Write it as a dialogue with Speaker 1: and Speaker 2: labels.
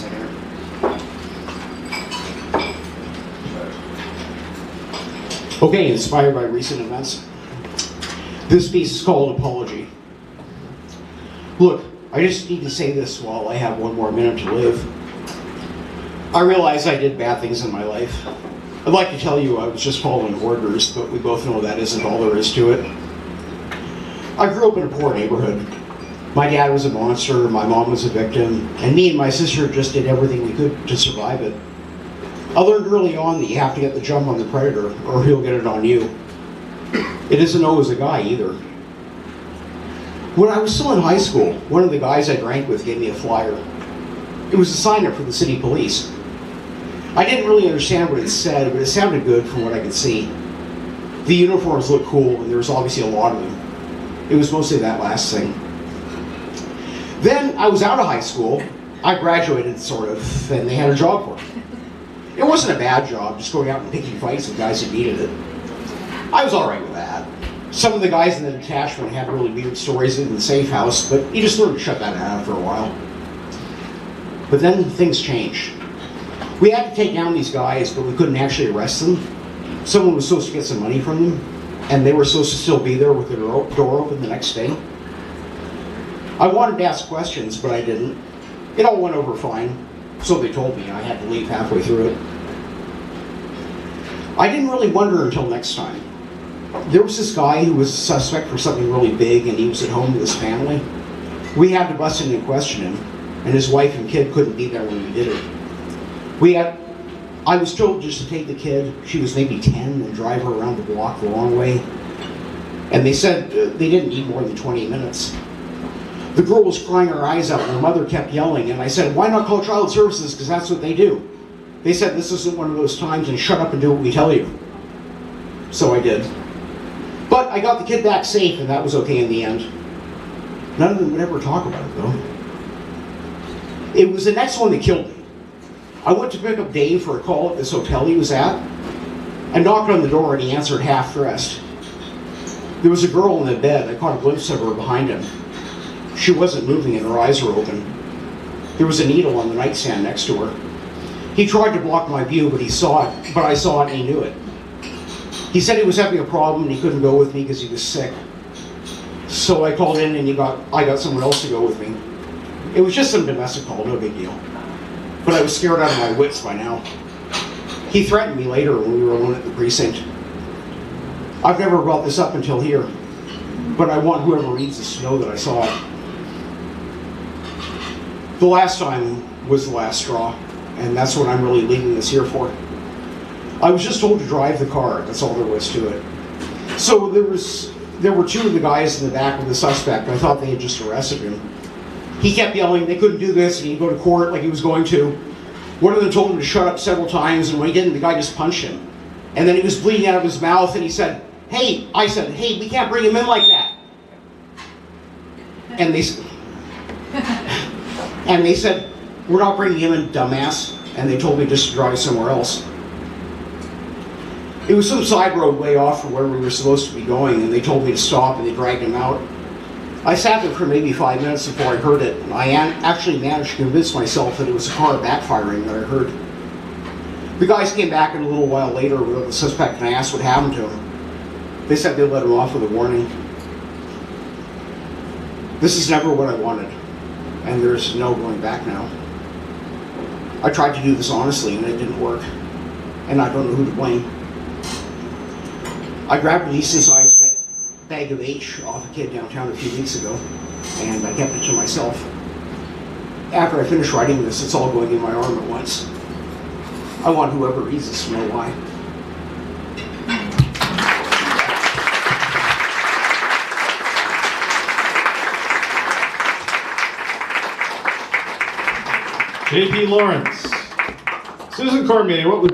Speaker 1: a second here. Okay, inspired by recent events. This piece is called Apology. Look, I just need to say this while I have one more minute to live. I realize I did bad things in my life. I'd like to tell you I was just following orders, but we both know that isn't all there is to it. I grew up in a poor neighborhood. My dad was a monster, my mom was a victim, and me and my sister just did everything we could to survive it. I learned early on that you have to get the jump on the predator, or he'll get it on you. It isn't always a guy either. When I was still in high school, one of the guys I drank with gave me a flyer. It was a sign-up for the city police. I didn't really understand what it said, but it sounded good from what I could see. The uniforms looked cool, and there was obviously a lot of them. It was mostly that last thing. Then I was out of high school. I graduated, sort of, and they had a job for me. It wasn't a bad job, just going out and picking fights with guys that needed it. I was all right with that. Some of the guys in the detachment had really weird stories in the safe house, but you just learned to shut that out for a while. But then things changed. We had to take down these guys, but we couldn't actually arrest them. Someone was supposed to get some money from them, and they were supposed to still be there with their door open the next day. I wanted to ask questions, but I didn't. It all went over fine, so they told me, and I had to leave halfway through it. I didn't really wonder until next time. There was this guy who was a suspect for something really big, and he was at home with his family. We had to bust in and question him, and his wife and kid couldn't be there when we did it. I was told just to take the kid, she was maybe 10, and drive her around the block the long way. And they said they didn't need more than 20 minutes. The girl was crying her eyes out, and her mother kept yelling, and I said, why not call child services, because that's what they do. They said this isn't one of those times, and shut up and do what we tell you. So I did. But I got the kid back safe, and that was okay in the end. None of them would ever talk about it, though. It was the next one that killed me. I went to pick up Dave for a call at this hotel he was at. I knocked on the door, and he answered half-dressed. There was a girl in the bed. I caught a glimpse of her behind him. She wasn't moving, and her eyes were open. There was a needle on the nightstand next to her. He tried to block my view, but I saw it, and he knew it. He said he was having a problem, and he couldn't go with me because he was sick. So I called in, and I got someone else to go with me. It was just some domestic call, no big deal. But I was scared out of my wits by now. He threatened me later when we were alone at the precinct. I've never brought this up until here, but I want whoever reads this to know that I saw it. The last time was the last straw, and that's what I'm really leaving this here for. I was just told to drive the car, that's all there was to it. So there were two of the guys in the back with the suspect. I thought they had just arrested him. He kept yelling they couldn't do this, and he'd go to court like he was going to. One of them told him to shut up several times, and when he didn't, the guy just punched him. And then he was bleeding out of his mouth, and he said, hey, I said, hey, we can't bring him in like that. And they said, we're not bringing him in, dumbass. And they told me just to drive somewhere else. It was some side road way off from where we were supposed to be going, and they told me to stop, and they dragged him out. I sat there for maybe 5 minutes before I heard it, and I actually managed to convince myself that it was a car backfiring that I heard. The guys came back in a little while later with the suspect, and I asked what happened to him. They said they let him off with a warning. This is never what I wanted, and there's no going back now. I tried to do this honestly, and it didn't work, and I don't know who to blame. I grabbed a decent-sized bag of H off a kid downtown a few weeks ago, and I kept it to myself. After I finish writing this, it's all going in my arm at once. I want whoever reads this to know why.
Speaker 2: J.P. Lorence. Susan Cormier, what was